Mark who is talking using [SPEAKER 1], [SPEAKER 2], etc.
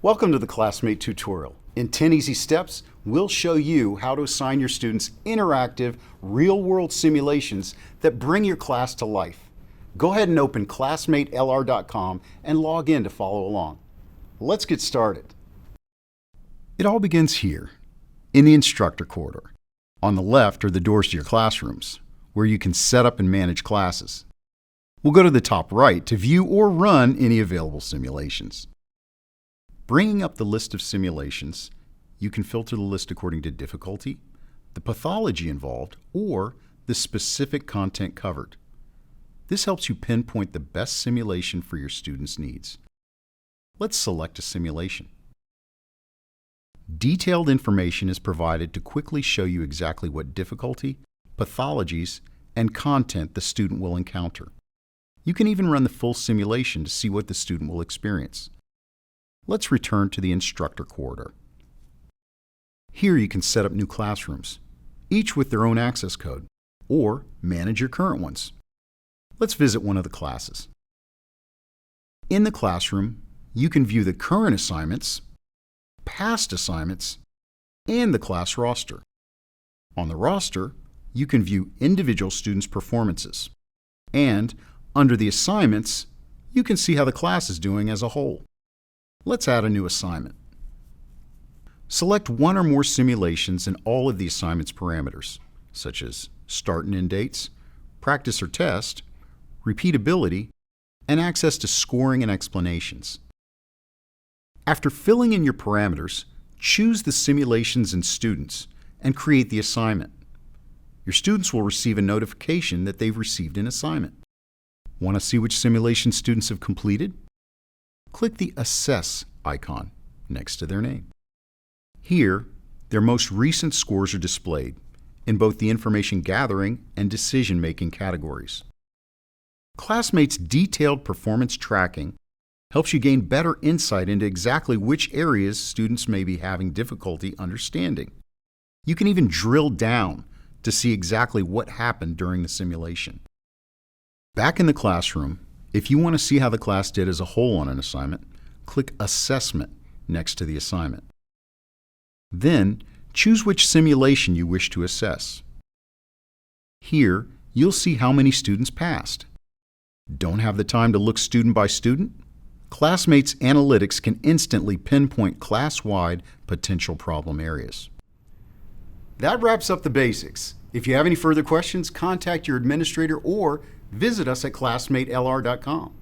[SPEAKER 1] Welcome to the Classmate tutorial. In 10 easy steps, we'll show you how to assign your students interactive, real-world simulations that bring your class to life. Go ahead and open ClassmateLR.com and log in to follow along. Let's get started. It all begins here, in the Instructor Corridor. On the left are the doors to your classrooms, where you can set up and manage classes. We'll go to the top right to view or run any available simulations. Bringing up the list of simulations, you can filter the list according to difficulty, the pathology involved, or the specific content covered. This helps you pinpoint the best simulation for your students' needs. Let's select a simulation. Detailed information is provided to quickly show you exactly what difficulty, pathologies, and content the student will encounter. You can even run the full simulation to see what the student will experience. Let's return to the Instructor Corridor. Here you can set up new classrooms, each with their own access code, or manage your current ones. Let's visit one of the classes. In the classroom, you can view the current assignments, past assignments, and the class roster. On the roster, you can view individual students' performances. And under the assignments, you can see how the class is doing as a whole. Let's add a new assignment. Select one or more simulations in all of the assignment's parameters, such as start and end dates, practice or test, repeatability, and access to scoring and explanations. After filling in your parameters, choose the simulations and students and create the assignment. Your students will receive a notification that they've received an assignment. Want to see which simulation students have completed? Click the Assess icon next to their name. Here, their most recent scores are displayed in both the information gathering and decision-making categories. Classmate's detailed performance tracking helps you gain better insight into exactly which areas students may be having difficulty understanding. You can even drill down to see exactly what happened during the simulation. Back in the classroom, if you want to see how the class did as a whole on an assignment, click Assessment next to the assignment. Then, choose which simulation you wish to assess. Here, you'll see how many students passed. Don't have the time to look student by student? Classmate's analytics can instantly pinpoint class-wide potential problem areas. That wraps up the basics. If you have any further questions, contact your administrator or visit us at ClassmateLR.com.